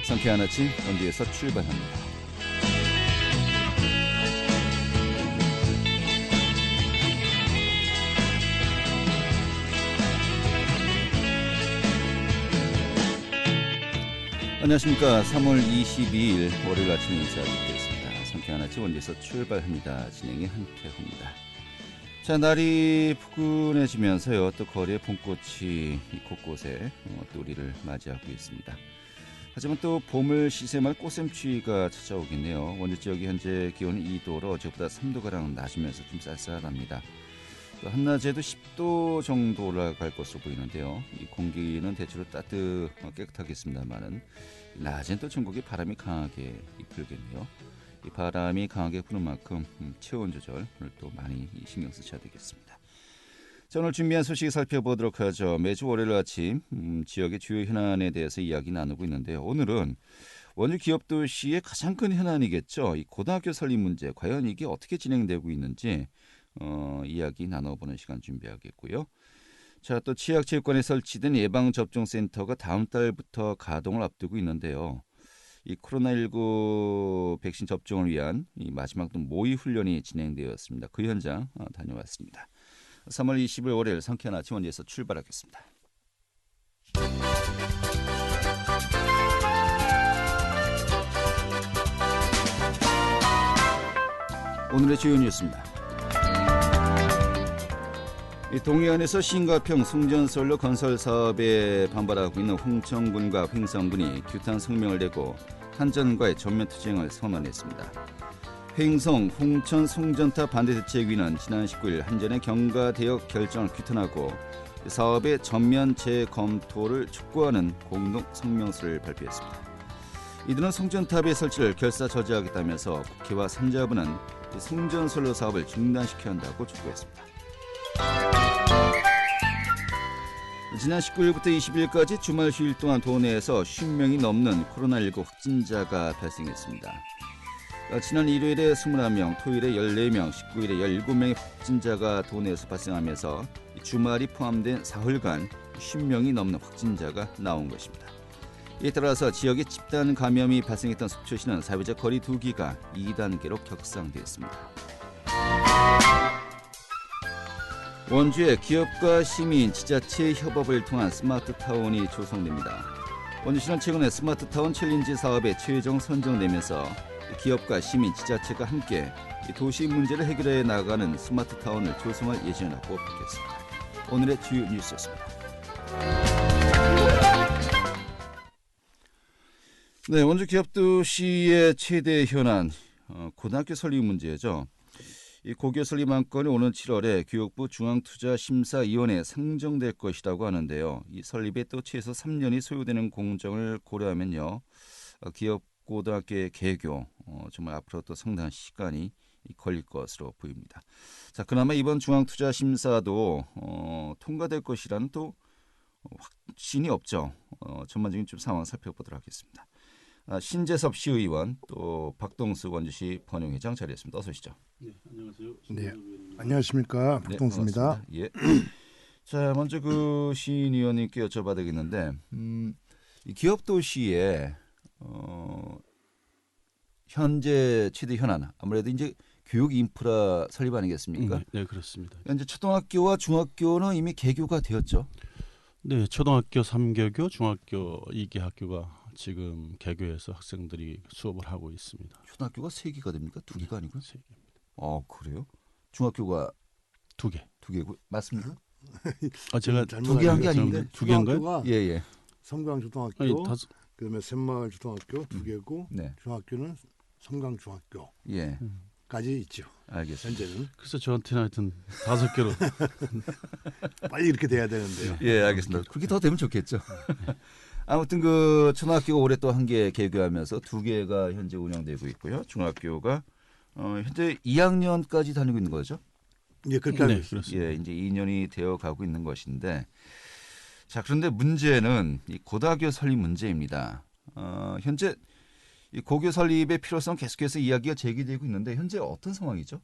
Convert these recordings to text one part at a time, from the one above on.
상쾌한 아침 원주에서 출발합니다. 안녕하십니까. 3월 22일 월요일 아침 인사드리겠습니다. 상쾌한 아침 원주에서 출발합니다. 진행의 한태호입니다. 자, 날이 푸근해지면서요, 또 거리의 봄꽃이 곳곳에 또 우리를 맞이하고 있습니다. 하지만 또 봄을 시샘할 꽃샘추위가 찾아오겠네요. 원주 지역이 현재 기온은 2도로 어제보다 3도가량 낮으면서 좀 쌀쌀합니다. 또 한낮에도 10도 정도 올라갈 것으로 보이는데요. 이 공기는 대체로 깨끗하겠습니다만은 낮엔 또 전국에 바람이 강하게 불겠네요. 이 바람이 강하게 부는 만큼 체온 조절을 또 많이 신경 쓰셔야 되겠습니다. 자, 오늘 준비한 소식 살펴보도록 하죠. 매주 월요일 아침 지역의 주요 현안에 대해서 이야기 나누고 있는데요. 오늘은 원주 기업도시의 가장 큰 현안이겠죠. 이 고등학교 설립 문제, 과연 이게 어떻게 진행되고 있는지 이야기 나눠보는 시간 준비하겠고요. 자, 또 치약체육관에 설치된 예방접종센터가 다음 달부터 가동을 앞두고 있는데요. 이 코로나19 백신 접종을 위한 이 마지막 모의 훈련이 진행되었습니다. 그 현장 다녀왔습니다. 3월 20일 월요일 상쾌한 아침 원주에서 출발하겠습니다. 오늘의 주요 뉴스입니다. 동해안에서 신가평 송전솔로 건설 사업에 반발하고 있는 홍천군과 횡성군이 규탄 성명을 내고 한전과의 전면 투쟁을 선언했습니다. 횡성 홍천 송전탑 반대대책위는 지난 19일 한전의 경과 대역 결정을 규탄하고 사업의 전면 재검토를 촉구하는 공동 성명서를 발표했습니다. 이들은 송전탑의 설치를 결사 저지하겠다면서 국회와 산자부는 송전솔로 사업을 중단시켜야 한다고 촉구했습니다. 지난 19일부터 20일까지 주말 휴일 동안 도내에서 50명이 넘는 코로나19 확진자가 발생했습니다. 지난 일요일에 21명, 토요일에 14명, 19일에 17명의 확진자가 도내에서 발생하면서 주말이 포함된 사흘간 50명이 넘는 확진자가 나온 것입니다. 이에 따라서 지역에 집단 감염이 발생했던 속초시는 사회적 거리 두기가 2단계로 격상됐습니다. 원주에 기업과 시민, 지자체 협업을 통한 스마트타운이 조성됩니다. 원주시는 최근에 스마트타운 챌린지 사업에 최종 선정되면서 기업과 시민, 지자체가 함께 도시 문제를 해결해 나가는 스마트타운을 조성할 예정이라고 밝혔습니다. 오늘의 주요 뉴스였습니다. 네, 원주 기업도시의 최대 현안, 고등학교 설립 문제죠. 이 고교 설립 안건이 오는 7월에 교육부 중앙투자심사위원회에 상정될 것이라고 하는데요. 이 설립에 또 최소 3년이 소요되는 공정을 고려하면요, 기업 고등학교의 개교 정말 앞으로 또 상당한 시간이 걸릴 것으로 보입니다. 자, 그나마 이번 중앙투자심사도 통과될 것이라는 또 확신이 없죠. 전반적인 좀 상황 살펴보도록 하겠습니다. 신재섭 시의원, 또 박동수 원주시 번영회장 자리했습니다. 어서 오시죠. 네, 안녕하세요. 네, 안녕하십니까. 박동수입니다. 네, 예. 자, 먼저 그 시인 의원님께 여쭤봐야 되겠는데, 이 기업도시에 현재 최대 현안, 아무래도 이제 교육 인프라 설립 아니겠습니까? 네, 그렇습니다. 현재 초등학교와 중학교는 이미 개교가 되었죠. 네, 초등학교 3개교, 중학교 2개 학교가 지금 개교해서 학생들이 수업을 하고 있습니다. 초등학교가 3개가 됩니까? 2개가 아니고요? 3개입니다. 그래요? 중학교가 2개. 2개고 맞습니까? 제가 2개 한 게 아닌데? 2개인가요? 예. 섬광초등학교, 아니, 그다음에 샘마을 초등학교 2개고, 네. 중학교는 섬광중학교까지 예. 있죠. 알겠습니다. 현재는. 그래서 저한테는 하여튼 5개로. 빨리 이렇게 돼야 되는데요. 예, 알겠습니다. 그렇게 더 되면 좋겠죠. 아무튼 그 초등학교가 올해 또 1개 개교하면서 2개가 현재 운영되고 있고요. 중학교가 현재 2학년까지 다니고 있는 거죠? 예, 그렇게 알고 네, 있습니다. 그렇습니다. 예, 이제 2년이 되어 가고 있는 것인데, 자, 그런데 문제는 이 고등학교 설립 문제입니다. 현재 이 고교 설립의 필요성 계속해서 이야기가 제기되고 있는데 현재 어떤 상황이죠?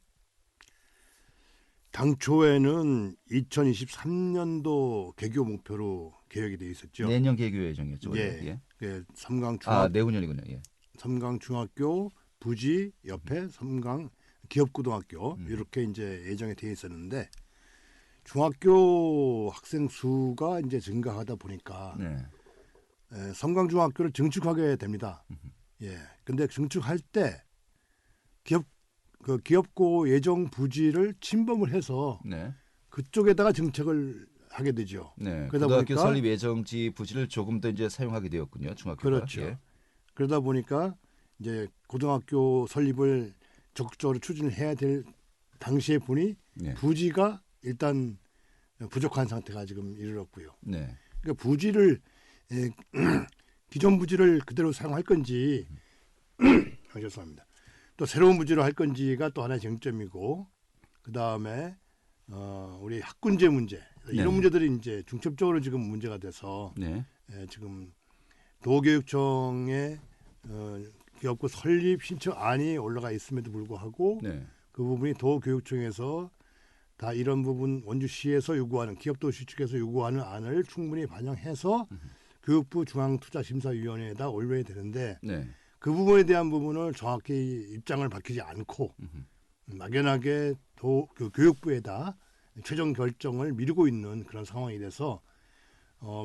당초에는 2023년도 개교 목표로 계획이 돼 있었죠. 내년 개교 예정이었죠. 원래. 예. 예. 그 섬강 아, 내후년이군요. 예. 섬강 중학교 부지 옆에 섬강 기업고등학교 이렇게 이제 예정이 돼 있었는데 중학교 학생 수가 이제 증가하다 보니까 네. 섬강 중학교를 증축하게 됩니다. 예. 근데 증축할 때 기업고 예정 부지를 침범을 해서 네. 그쪽에다가 정책을 하게 되죠. 네. 그러다 고등학교 보니까 설립 예정지 부지를 조금 더 이제 사용하게 되었군요. 중학교가. 그렇죠. 예. 그러다 보니까 이제 고등학교 설립을 적극적으로 추진해야 될 당시에 보니 네. 부지가 일단 부족한 상태가 지금 이르렀고요. 네. 그러니까 부지를 기존 부지를 그대로 사용할 건지 죄송합니다. 또 새로운 부지로 할 건지가 또 하나의 쟁점이고 그 다음에 우리 학군제 문제 이런 네. 문제들이 이제 중첩적으로 지금 문제가 돼서 네. 지금 도교육청에 기업고 설립 신청안이 올라가 있음에도 불구하고 네. 그 부분이 도교육청에서 다 이런 부분 원주시에서 요구하는 기업도시 측에서 요구하는 안을 충분히 반영해서 교육부 중앙투자심사위원회에다 올려야 되는데 네. 그 부분에 대한 부분을 정확히 입장을 밝히지 않고 막연하게 그 교육부에다 최종 결정을 미루고 있는 그런 상황이 돼서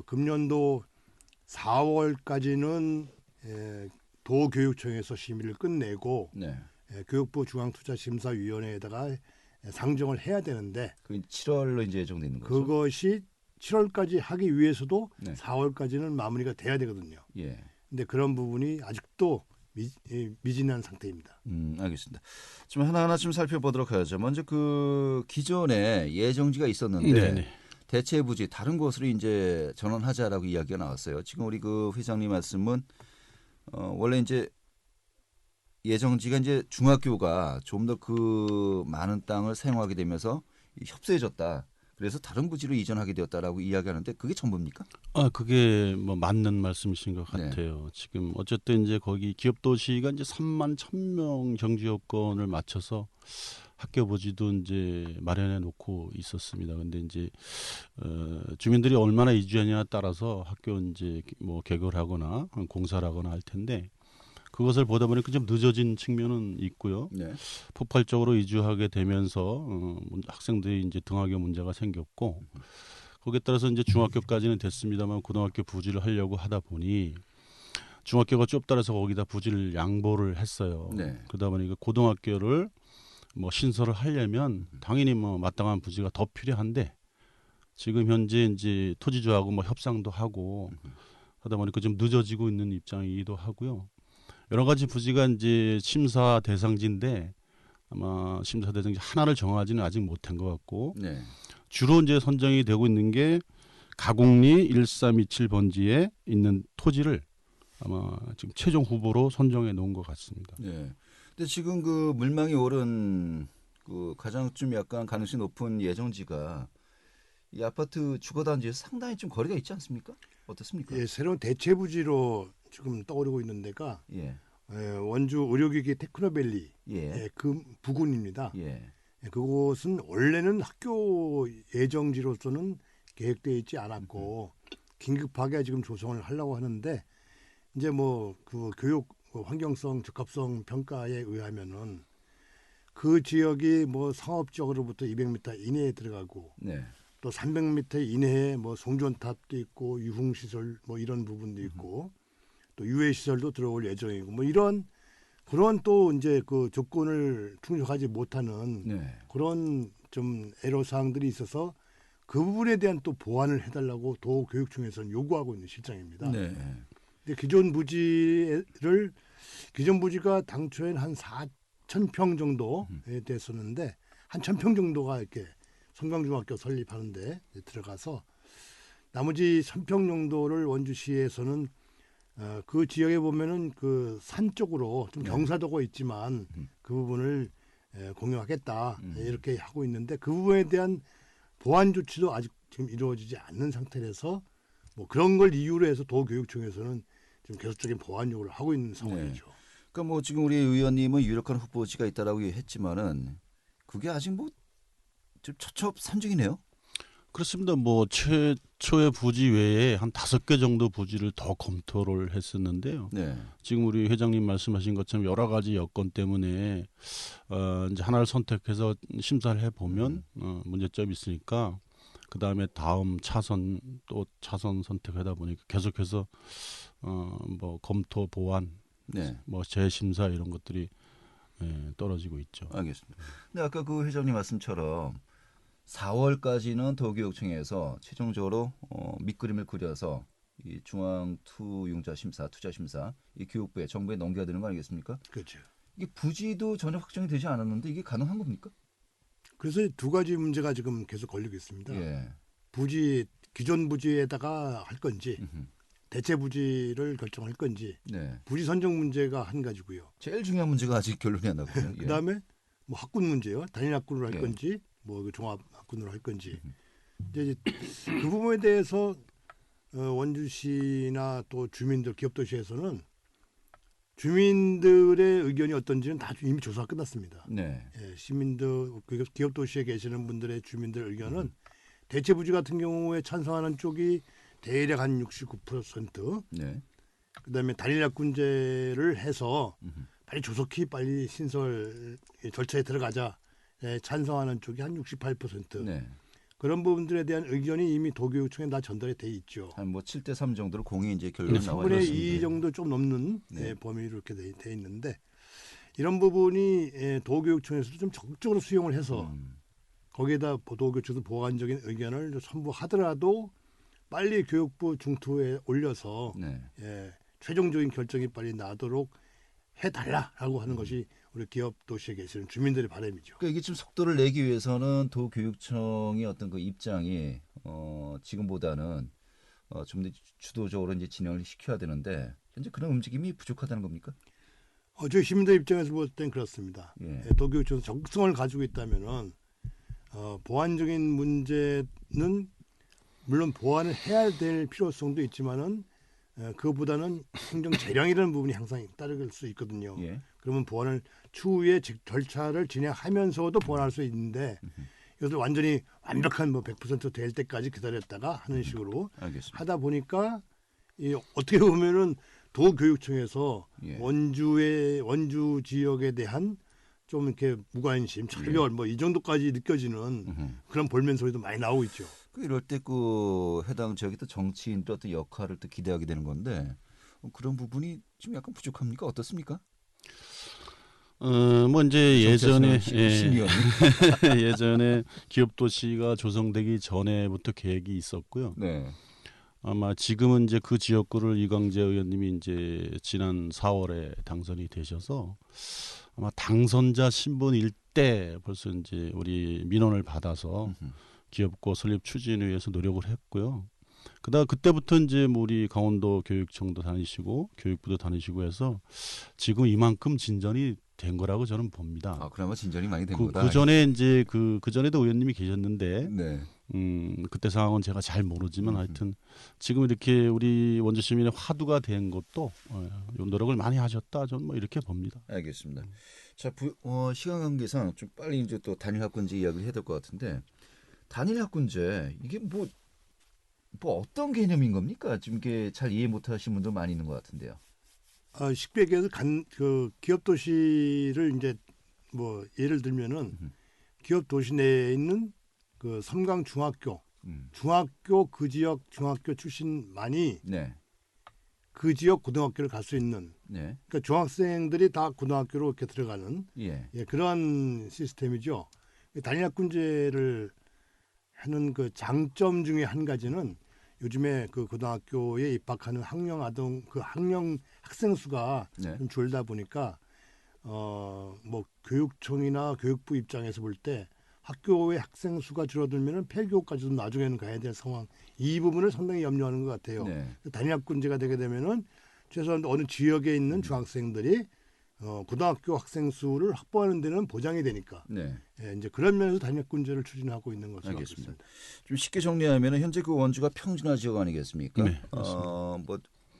금년도 4월까지는 도교육청에서 심의를 끝내고 네. 교육부 중앙투자심사위원회에다가 상정을 해야 되는데 그 7월로 이제 예정돼 있는 거죠. 그것이 7월까지 하기 위해서도 네. 4월까지는 마무리가 돼야 되거든요. 예. 근데 그런 부분이 아직도 미진한 상태입니다. 알겠습니다. 좀 하나하나 좀 살펴보도록 하죠. 먼저 그 기존에 예정지가 있었는데 네네. 대체 부지 다른 곳으로 이제 전환하자라고 이야기가 나왔어요. 지금 우리 그 회장님 말씀은 원래 이제 예정지가 이제 중학교가 좀 더 그 많은 땅을 사용하게 되면서 협소해졌다. 그래서 다른 부지로 이전하게 되었다라고 이야기하는데 그게 전부입니까? 그게 뭐 맞는 말씀이신 것 네. 같아요. 지금 어쨌든 이제 거기 기업 도시가 이제 3만 1,000명 정지 요건을 맞춰서 학교 부지도 이제 마련해 놓고 있었습니다. 근데 이제 주민들이 얼마나 이주하냐에 따라서 학교 이제 뭐 개교를 하거나 공사를 하거나 할 텐데 그것을 보다 보니까 좀 늦어진 측면은 있고요. 네. 폭발적으로 이주하게 되면서 학생들이 이제 등하교 문제가 생겼고 거기에 따라서 이제 중학교까지는 됐습니다만 고등학교 부지를 하려고 하다 보니 중학교가 좁다라서 거기다 부지를 양보를 했어요. 네. 그러다 보니까 고등학교를 뭐 신설을 하려면 당연히 뭐 마땅한 부지가 더 필요한데 지금 현재 이제 토지주하고 뭐 협상도 하고 하다 보니까 좀 늦어지고 있는 입장이기도 하고요. 여러 가지 부지가 이제 심사 대상지인데 아마 심사 대상지 하나를 정하지는 아직 못한 것 같고 네. 주로 이제 선정이 되고 있는 게 가곡리 1327번지에 있는 토지를 아마 지금 최종 후보로 선정해 놓은 것 같습니다. 네. 근데 지금 그 물망이 오른 그 가장 좀 약간 가능성이 높은 예정지가 이 아파트 주거단지에서 상당히 좀 거리가 있지 않습니까? 어떻습니까? 예, 새로운 대체 부지로 지금 떠오르고 있는 데가 예. 원주 의료기기 테크노밸리 예. 그 부근입니다. 예. 그곳은 원래는 학교 예정지로서는 계획되어 있지 않았고 긴급하게 지금 조성을 하려고 하는데 이제 뭐 그 교육 환경성 적합성 평가에 의하면은 그 지역이 뭐 상업적으로부터 200m 이내에 들어가고 네. 또 300m 이내에 뭐 송전탑도 있고 유흥시설 뭐 이런 부분도 있고 또 유해시설도 들어올 예정이고 뭐 이런 그런 또 이제 그 조건을 충족하지 못하는 네. 그런 좀 애로사항들이 있어서 그 부분에 대한 또 보완을 해달라고 도교육청에서는 요구하고 있는 실정입니다. 네. 근데 기존 부지가 당초에는 한 4,000평 정도에 됐었는데 한 1,000평 정도가 이렇게 섬강중학교 설립하는데 들어가서 나머지 1,000평 정도를 원주시에서는 그 지역에 보면은 그 산 쪽으로 좀 경사도가 있지만 그 부분을 공유하겠다 이렇게 하고 있는데 그 부분에 대한 보완 조치도 아직 지금 이루어지지 않는 상태라서 뭐 그런 걸 이유로 해서 도교육청에서는 지금 계속적인 보완 요구를 하고 있는 상황이죠. 그러니까 뭐 지금 우리 의원님은 유력한 후보지가 있다라고 했지만은 그게 아직 뭐 지금 첩첩산중이네요. 그렇습니다. 뭐 최초의 부지 외에 한 5개 정도 부지를 더 검토를 했었는데요. 네. 지금 우리 회장님 말씀하신 것처럼 여러 가지 여건 때문에 이제 하나를 선택해서 심사를 해 보면 문제점이 있으니까 그 다음에 다음 차선 또 차선 선택하다 보니까 계속해서 뭐 검토 보완, 네. 뭐 재심사 이런 것들이 떨어지고 있죠. 알겠습니다. 근데 아까 그 회장님 말씀처럼 4월까지는 도교육청에서 최종적으로 밑그림을 그려서 이 중앙투융자 심사, 투자 심사 이 교육부에 정부에 넘겨야 되는 거 아니겠습니까? 그렇죠. 이게 부지도 전혀 확정이 되지 않았는데 이게 가능한 겁니까? 그래서 두 가지 문제가 지금 계속 걸리고 있습니다. 예. 부지 기존 부지에다가 할 건지 음흠. 대체 부지를 결정할 건지 네. 부지 선정 문제가 한 가지고요. 제일 중요한 문제가 아직 결론이 안 나거든요. 예. 그다음에 뭐 학군 문제요. 단일 학군으로 할 예. 건지 뭐 종합 학군으로 할 건지 이제 그 부분에 대해서 원주시나 또 주민들 기업도시에서는 주민들의 의견이 어떤지는 다 이미 조사가 끝났습니다. 네. 예, 시민들 기업도시에 계시는 분들의 주민들 의견은 대체 부지 같은 경우에 찬성하는 쪽이 대략 한 69%. 네. 그다음에 단일 약군제를 해서 빨리 조속히 빨리 신설 절차에 들어가자. 찬성하는 쪽이 한 68%. 네. 그런 부분들에 대한 의견이 이미 도교육청에 다 전달이 돼 있죠. 한 뭐 7대 3 정도로 공이 이제 결론이 나와 3분의 있습니다. 2 정도 좀 넘는 네. 범위로 이렇게 돼 있는데 이런 부분이 도교육청에서도 좀 적극적으로 수용을 해서 거기에다 도교육청에서 보완적인 의견을 선보하더라도 빨리 교육부 중투에 올려서 네. 최종적인 결정이 빨리 나도록 해달라라고 하는 것이 우리 기업 도시에 계시는 주민들의 바람이죠. 그러니까 이게 좀 속도를 내기 위해서는 도교육청의 어떤 그 입장이 지금보다는 좀 더 주도적으로 이제 진행을 시켜야 되는데 현재 그런 움직임이 부족하다는 겁니까? 저희 시민들 입장에서 볼 땐 그렇습니다. 예. 도교육청에서 적극성을 가지고 있다면은 보완적인 문제는 물론 보완을 해야 될 필요성도 있지만은 그보다는 행정 재량이라는 부분이 항상 따를 수 있거든요. 예. 그러면 보완을 추후에 절차를 진행하면서도 보완할 수 있는데 이것을 완전히 완벽한 뭐 100%될 때까지 기다렸다가 하는 식으로 알겠습니다. 하다 보니까 어떻게 보면은 도교육청에서 예. 원주 지역에 대한 좀 이렇게 무관심, 차별 뭐 이 정도까지 느껴지는 그런 볼멘 소리도 많이 나오고 있죠. 이럴 때 그 해당 지역의 또 정치인들 어떤 역할을 또 기대하게 되는 건데 그런 부분이 좀 약간 부족합니까? 어떻습니까? 뭐 이제 예전에 심의원님. 예전에 기업도시가 조성되기 전에부터 계획이 있었고요. 네. 아마 지금은 이제 그 지역구를 이광재 의원님이 이제 지난 4월에 당선이 되셔서 아마 당선자 신분일 때 벌써 이제 우리 민원을 받아서 기업구 설립 추진을 위해서 노력을 했고요. 그때부터 이제 뭐 우리 강원도 교육청도 다니시고 교육부도 다니시고 해서 지금 이만큼 진전이 된 거라고 저는 봅니다. 아, 그나마 진전이 많이 된 거다. 그 전에 이제 그 전에도 의원님이 계셨는데, 네. 그때 상황은 제가 잘 모르지만 하여튼 지금 이렇게 우리 원주 시민의 화두가 된 것도 노력을 많이 하셨다. 저는 뭐 이렇게 봅니다. 알겠습니다. 자, 시간 관계상 좀 빨리 이제 또 단일 학군제 이야기를 해야 될 것 같은데 단일 학군제 이게 뭐 어떤 개념인 겁니까? 지금 이게 잘 이해 못하시는 분들 많이 있는 것 같은데요. 쉽게 얘기해서 그 기업 도시를 이제 뭐 예를 들면은 기업 도시 내에 있는 그 섬강 중학교 그 지역 중학교 출신만이 네. 그 지역 고등학교를 갈 수 있는 네. 그러니까 중학생들이 다 고등학교로 이렇게 들어가는 예. 그러한 시스템이죠. 단일 학군제를 하는 그 장점 중에 한 가지는 요즘에 그 고등학교에 입학하는 학령 학생 수가 네. 좀 줄다 보니까 뭐 교육청이나 교육부 입장에서 볼 때 학교의 학생 수가 줄어들면은 폐교까지도 나중에는 가야 될 상황 이 부분을 상당히 염려하는 것 같아요. 네. 단일 학군제가 되게 되면은 최소한 어느 지역에 있는 중학생들이 고등학교 학생 수를 확보하는 데는 보장이 되니까 네. 이제 그런 면에서 단일 학군제를 추진하고 있는 것으로 알고 알겠습니다. 있습니다. 좀 쉽게 정리하면 현재 그 원주가 평준화 지역 아니겠습니까? 네, 그렇습니다.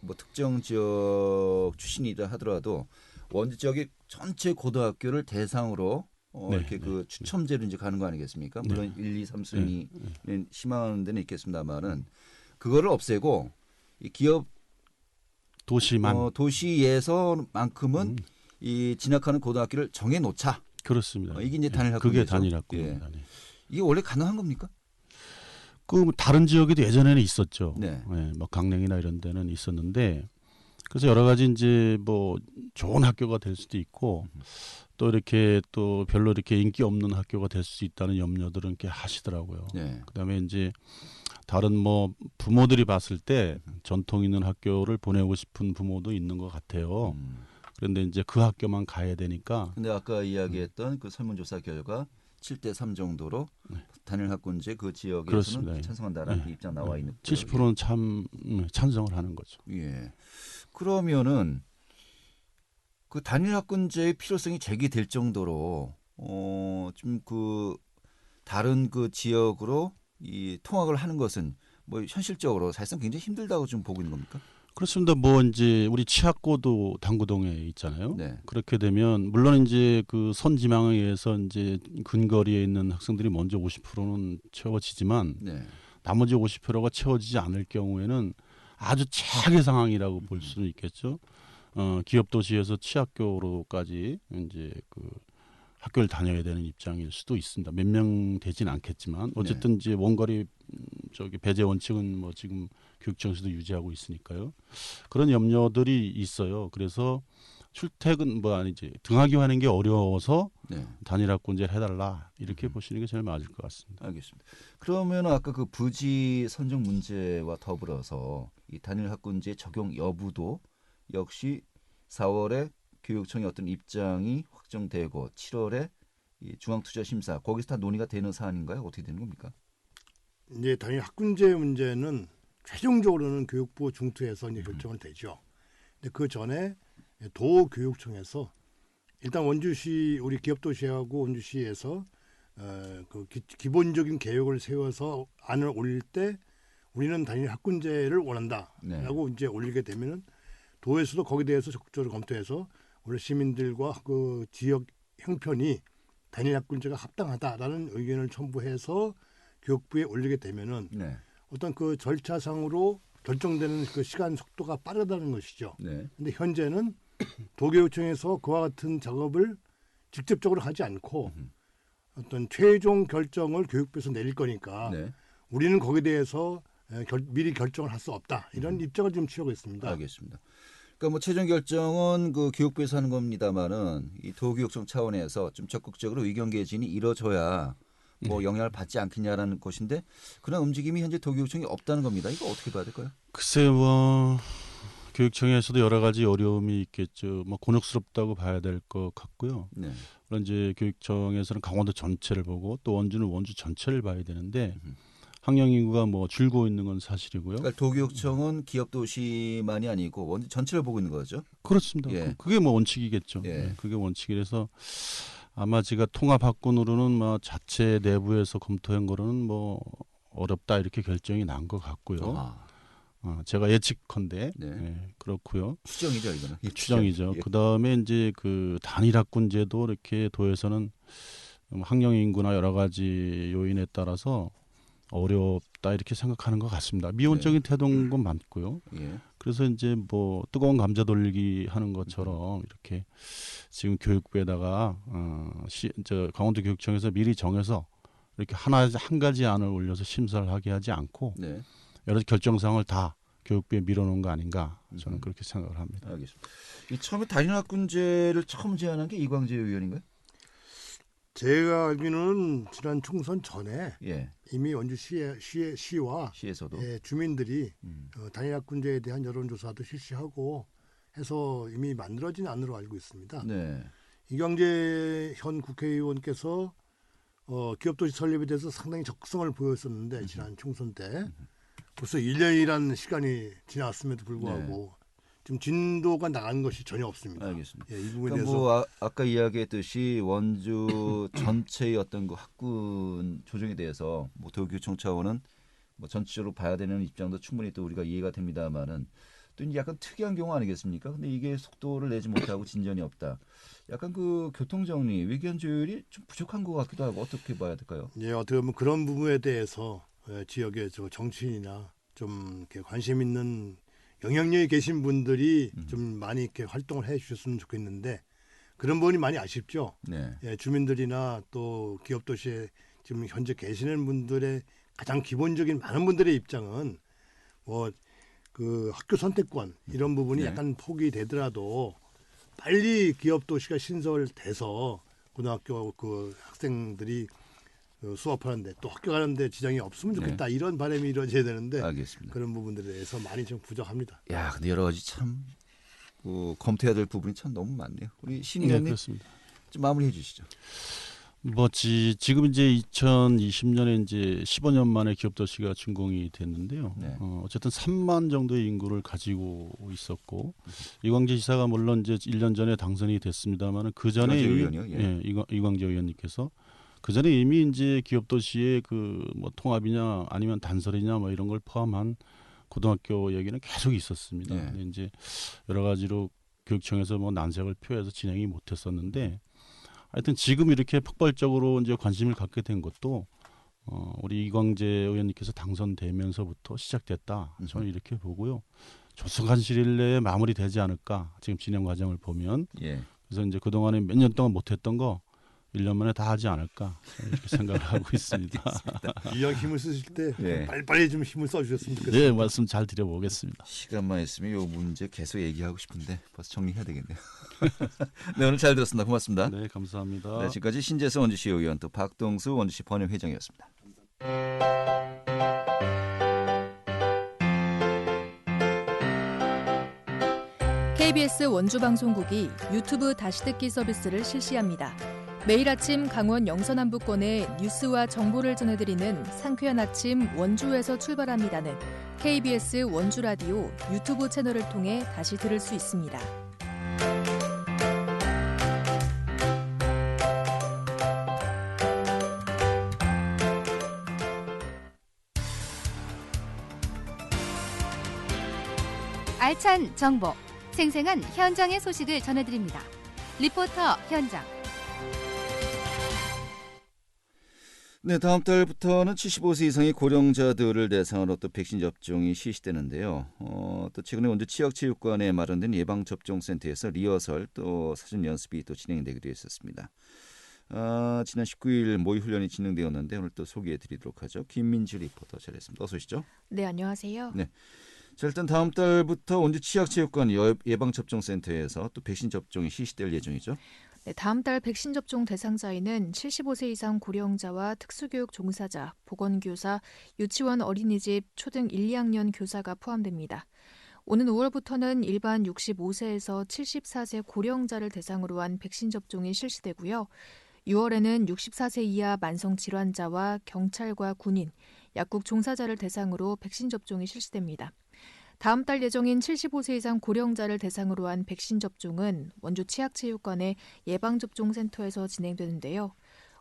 뭐 특정 지역 출신이라 하더라도 원주 지역의 전체 고등학교를 대상으로 네, 이렇게 그 추첨제로 이제 가는 거 아니겠습니까? 물론 1, 2, 3순위는 희망하는 데는 있겠습니다만은 그거를 없애고 이 기업 도시만 도시에서만큼은 이 진학하는 고등학교를 정해 놓자. 그렇습니다. 이게 이제 단일 학군제죠. 그게 단일 학군입니다. 예. 이게 원래 가능한 겁니까? 그 다른 지역에도 예전에는 있었죠. 네. 뭐 강릉이나 이런 데는 있었는데 그래서 여러 가지 이제 뭐 좋은 학교가 될 수도 있고 또 이렇게 또 별로 이렇게 인기 없는 학교가 될 수 있다는 염려들은 이렇게 하시더라고요. 네. 그다음에 이제 다른 뭐 부모들이 봤을 때 전통 있는 학교를 보내고 싶은 부모도 있는 것 같아요. 그런데 이제 그 학교만 가야 되니까. 근데 아까 이야기했던 그 설문조사 결과 7대 3 정도로 단일 학군제 그 지역에서는 그렇습니다. 찬성한다는 그 입장 나와 있는 70%는 참 찬성을 하는 거죠. 예. 그러면은 그 단일 학군제의 필요성이 제기될 정도로 좀 그 다른 그 지역으로 이 통학을 하는 것은 뭐 현실적으로 사실상 굉장히 힘들다고 좀 보고 있는 겁니까? 그렇습니다. 뭐 이제 우리 치학고도 당구동에 있잖아요. 네. 그렇게 되면 물론 이제 그 선지망에 의해서 이제 근거리에 있는 학생들이 먼저 50%는 채워지지만 네. 나머지 50%가 채워지지 않을 경우에는 아주 최악의 상황이라고 볼 수는 있겠죠. 기업 도시에서 치학교로까지 이제 그 학교를 다녀야 되는 입장일 수도 있습니다. 몇 명 되진 않겠지만 어쨌든 이제 원거리 저기 배제 원칙은 뭐 지금 교육청에서도 유지하고 있으니까요. 그런 염려들이 있어요. 그래서 출퇴근 뭐 아니지 등하교 하는 게 어려워서 네. 단일학군제를 해달라 이렇게 보시는 게 제일 맞을 것 같습니다. 알겠습니다. 그러면 아까 그 부지 선정 문제와 더불어서 이 단일 학군제 적용 여부도 역시 4월에 교육청의 어떤 입장이 확정되고 7월에 이 중앙투자심사 거기서 다 논의가 되는 사안인가요? 어떻게 되는 겁니까? 이제 단일 학군제 문제는 최종적으로는 교육부 중투에서 이제 결정을 되죠. 근데 그 전에 도교육청에서 일단 원주시 우리 기업도시하고 원주시에서 그 기본적인 계획을 세워서 안을 올릴 때 우리는 단일 학군제를 원한다라고 이제 올리게 되면은 도에서도 거기에 대해서 적극적으로 검토해서 우리 시민들과 그 지역 형편이 단일 학군제가 합당하다라는 의견을 첨부해서 교육부에 올리게 되면은 네. 어떤 그 절차상으로 결정되는 그 시간 속도가 빠르다는 것이죠. 네. 근데 현재는 도교육청에서 그와 같은 작업을 직접적으로 하지 않고 어떤 최종 결정을 교육부에서 내릴 거니까 네. 우리는 거기에 대해서 미리 결정을 할 수 없다. 이런 입장을 좀 취하고 있습니다. 알겠습니다. 그러니까 뭐 최종 결정은 그 교육부에서 하는 겁니다만은 이 도교육청 차원에서 좀 적극적으로 의견 개진이 이루어져야 뭐 영향을 받지 않겠냐라는 것인데 그런 움직임이 현재 도교육청이 없다는 겁니다. 이거 어떻게 봐야 될까요? 글쎄 뭐 교육청에서도 여러 가지 어려움이 있겠죠. 뭐 곤혹스럽다고 봐야 될 것 같고요. 네. 물론 이제 교육청에서는 강원도 전체를 보고 또 원주는 원주 전체를 봐야 되는데 학령 인구가 뭐 줄고 있는 건 사실이고요. 그러니까 도교육청은 기업 도시만이 아니고 원주 전체를 보고 있는 거죠. 그렇습니다. 예. 그게 뭐 원칙이겠죠. 예. 그게 원칙이라서 아마 제가 통합 학군으로는 뭐 자체 내부에서 검토한 거로는 뭐 어렵다 이렇게 결정이 난 것 같고요. 제가 예측컨대 네. 그렇고요. 추정이죠, 이거는. 추정이죠. 예. 그 다음에 이제 그 단일학군제도 이렇게 도에서는 학령 인구나 여러 가지 요인에 따라서 어렵다 이렇게 생각하는 것 같습니다. 미온적인 태도인 건 맞고요. 예. 그래서 이제 뭐 뜨거운 감자 돌리기 하는 것처럼 이렇게 지금 교육부에다가 저 강원도 교육청에서 미리 정해서 이렇게 한 가지 안을 올려서 심사를 하게 하지 않고 네. 여러 결정사항을 다 교육부에 밀어놓은 거 아닌가 저는 그렇게 생각을 합니다. 알겠습니다. 이 처음에 단일학군제를 처음 제안한 게 이광재 의원인가요? 제가 알기로는 지난 총선 전에 예. 이미 원주시와 시에서도. 주민들이 단일학군제에 대한 여론조사도 실시하고 해서 이미 만들어진 안으로 알고 있습니다. 네. 이광재 현 국회의원께서 기업도시 설립에 대해서 상당히 적극성을 보였었는데 지난 총선 때 벌써 1년이라는 시간이 지났음에도 불구하고 좀 진도가 나간 것이 전혀 없습니다. 알겠습니다. 이 부분에 그러니까 대해서 뭐 아까 이야기했듯이 원주 전체의 어떤 그 학군 조정에 대해서 뭐 도교육청 차원은 뭐 전체적으로 봐야 되는 입장도 충분히 또 우리가 이해가 됩니다만은 또 이제 약간 특이한 경우 아니겠습니까? 근데 이게 속도를 내지 못하고 진전이 없다. 약간 그 교통 정리, 위기한 조율이 좀 부족한 것 같기도 하고 어떻게 봐야 될까요? 예, 어떻게 보면 그런 부분에 대해서 지역의 저 정치인이나 좀 이렇게 관심 있는 영향력이 계신 분들이 좀 많이 이렇게 활동을 해 주셨으면 좋겠는데 그런 부분이 많이 아쉽죠. 네. 예, 주민들이나 또 기업 도시에 지금 현재 계시는 분들의 가장 기본적인 많은 분들의 입장은 뭐 그 학교 선택권 이런 부분이 네. 약간 포기되더라도 빨리 기업 도시가 신설돼서 고등학교 그 학생들이 그 수업하는데 또 학교 가는데 지장이 없으면 좋겠다 이런 바람이 이루어져야 되는데 알겠습니다. 그런 부분들에 대해서 많이 좀 부족합니다. 야, 근데 여러 가지 참 검토해야 될 부분이 참 너무 많네요. 우리 신 네, 의원님 그렇습니다. 좀 마무리해 주시죠. 지금 이제 2020년에 이제 15년 만에 기업도시가 준공이 됐는데요. 네. 어쨌든 3만 정도의 인구를 가지고 있었고 이광재 지사가 물론 이제 1년 전에 당선이 됐습니다만은 그 전에 이광재 이미 의원이요? 예. 이광재 의원님께서 그 전에 이미 이제 기업도시의 그 뭐 통합이냐 아니면 단설이냐 뭐 이런 걸 포함한 고등학교 얘기는 계속 있었습니다. 네. 근데 이제 여러 가지로 교육청에서 뭐 난색을 표해서 진행이 못했었는데. 하여튼 지금 이렇게 폭발적으로 이제 관심을 갖게 된 것도 우리 이광재 의원님께서 당선되면서부터 시작됐다. 저는 이렇게 보고요. 조속한 시일 내에 마무리되지 않을까. 지금 진행 과정을 보면. 예. 그래서 이제 그동안에 몇 년 동안 못했던 거 1년 만에 다 하지 않을까. 저는 이렇게 생각을 하고 있습니다. 이왕 힘을 쓰실 때 네. 빨리빨리 좀 힘을 써주셨으면 좋겠습니다. 네, 말씀 잘 드려보겠습니다. 시간만 있으면 이 문제 계속 얘기하고 싶은데 벌써 정리해야 되겠네요. 네, 오늘 잘 들었습니다. 고맙습니다. 네, 감사합니다. 네, 지금까지 신재성 원주시 의원 또 박동수 원주시 번영회장이었습니다. KBS 원주방송국이 유튜브 다시 듣기 서비스를 실시합니다. 매일 아침 강원 영서남부권의 뉴스와 정보를 전해드리는 상쾌한 아침 원주에서 출발합니다는 KBS 원주라디오 유튜브 채널을 통해 다시 들을 수 있습니다. 알찬 정보, 생생한 현장의 소식을 전해드립니다. 리포터 현장. 네, 다음 달부터는 75세 이상의 고령자들을 대상으로 또 백신 접종이 실시되는데요. 또 최근에 원주 치역체육관에 마련된 예방접종센터에서 리허설 또 사전 연습이 또 진행되기도 했었습니다. 지난 19일 모의 훈련이 진행되었는데 오늘 또 소개해드리도록 하죠. 김민지 리포터 잘했습니다. 어서 오시죠. 네, 안녕하세요. 네. 자, 일단 다음 달부터 원주 치약체육관 예방접종센터에서 또 백신 접종이 실시될 예정이죠. 네, 다음 달 백신 접종 대상자에는 75세 이상 고령자와 특수교육 종사자, 보건교사, 유치원 어린이집, 초등 1, 2학년 교사가 포함됩니다. 오는 5월부터는 일반 65세에서 74세 고령자를 대상으로 한 백신 접종이 실시되고요. 6월에는 64세 이하 만성질환자와 경찰과 군인, 약국 종사자를 대상으로 백신 접종이 실시됩니다. 다음 달 예정인 75세 이상 고령자를 대상으로 한 백신 접종은 원주 치약체육관의 예방접종센터에서 진행되는데요.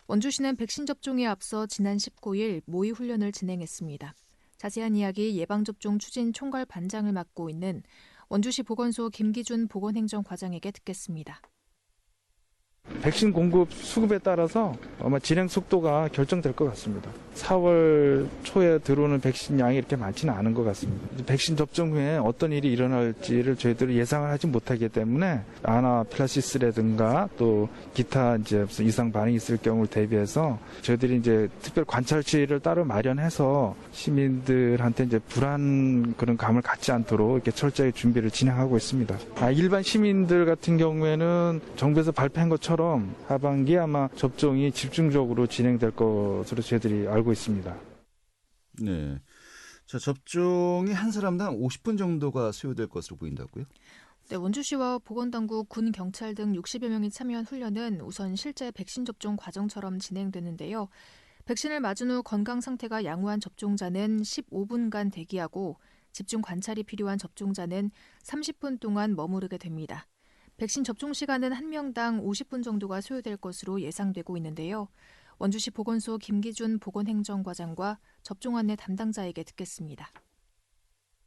원주시는 백신 접종에 앞서 지난 19일 모의 훈련을 진행했습니다. 자세한 이야기 예방접종 추진 총괄 반장을 맡고 있는 원주시 보건소 김기준 보건행정과장에게 듣겠습니다. 백신 공급 수급에 따라서 아마 진행 속도가 결정될 것 같습니다. 4월 초에 들어오는 백신 양이 이렇게 많지는 않은 것 같습니다. 백신 접종 후에 어떤 일이 일어날지를 저희들이 예상을 하지 못하기 때문에 아나필라시스라든가 또 기타 이제 무슨 이상 반응이 있을 경우를 대비해서 저희들이 이제 특별 관찰실을 따로 마련해서 시민들한테 이제 불안 그런 감을 갖지 않도록 이렇게 철저히 준비를 진행하고 있습니다. 일반 시민들 같은 경우에는 정부에서 발표한 것처럼 하반기에 아마 접종이 집중적으로 진행될 것으로 저희들이 알고 있습니다. 네. 자, 접종이 한 사람당 50분 정도가 소요될 것으로 보인다고요? 네, 원주시와 보건당국, 군, 경찰 등 60여 명이 참여한 훈련은 우선 실제 백신 접종 과정처럼 진행되는데요. 백신을 맞은 후 건강 상태가 양호한 접종자는 15분간 대기하고 집중 관찰이 필요한 접종자는 30분 동안 머무르게 됩니다. 백신 접종 시간은 한 명당 50분 정도가 소요될 것으로 예상되고 있는데요. 원주시 보건소 김기준 보건행정과장과 접종 안내 담당자에게 듣겠습니다.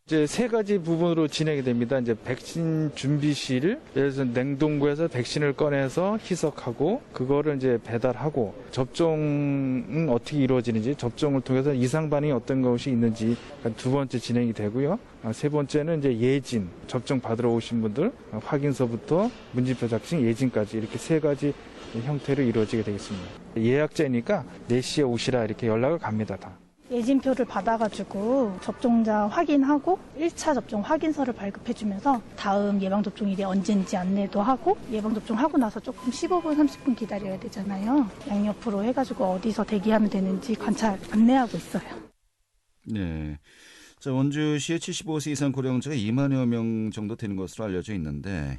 이제 세 가지 부분으로 진행이 됩니다. 이제 백신 준비실, 예를 들어서 냉동고에서 백신을 꺼내서 희석하고 그거를 이제 배달하고 접종은 어떻게 이루어지는지 접종을 통해서 이상 반응이 어떤 것이 있는지 두 번째 진행이 되고요. 세 번째는 이제 예진, 접종 받으러 오신 분들 확인서부터 문진표 작성 예진까지 이렇게 세 가지 형태로 이루어지게 되겠습니다. 예약제니까 4시에 오시라 이렇게 연락을 갑니다. 다. 예진표를 받아가지고 접종자 확인하고 1차 접종 확인서를 발급해주면서 다음 예방접종일이 언제인지 안내도 하고 예방접종하고 나서 조금 15분, 30분 기다려야 되잖아요. 양옆으로 해가지고 어디서 대기하면 되는지 관찰 안내하고 있어요. 네. 자, 원주시에 75세 이상 고령자가 2만여 명 정도 되는 것으로 알려져 있는데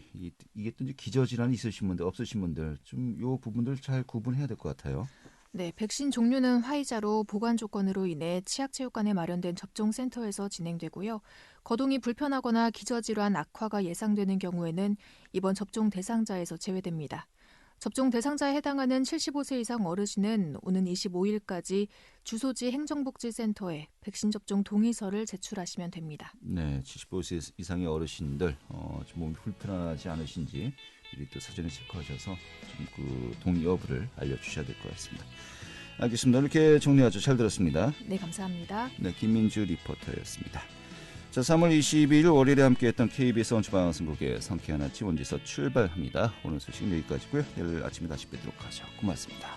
이게 또 이제 기저질환이 있으신 분들, 없으신 분들 좀 요 부분들 잘 구분해야 될 것 같아요. 네, 백신 종류는 화이자로 보관 조건으로 인해 치약체육관에 마련된 접종센터에서 진행되고요. 거동이 불편하거나 기저질환 악화가 예상되는 경우에는 이번 접종 대상자에서 제외됩니다. 접종 대상자에 해당하는 75세 이상 어르신은 오는 25일까지 주소지 행정복지센터에 백신 접종 동의서를 제출하시면 됩니다. 네, 75세 이상의 어르신들 좀 몸이 불편하지 않으신지 미리 또 사전에 체크하셔서 좀 그 동의 여부를 알려주셔야 될 것 같습니다. 알겠습니다. 이렇게 정리하죠. 잘 들었습니다. 네, 감사합니다. 네, 김민주 리포터였습니다. 자, 3월 22일 월요일에 함께했던 KBS 원주방송국의 상쾌한 아침 원지서 출발합니다. 오늘 소식은 여기까지고요. 내일 아침에 다시 뵙도록 하죠. 고맙습니다.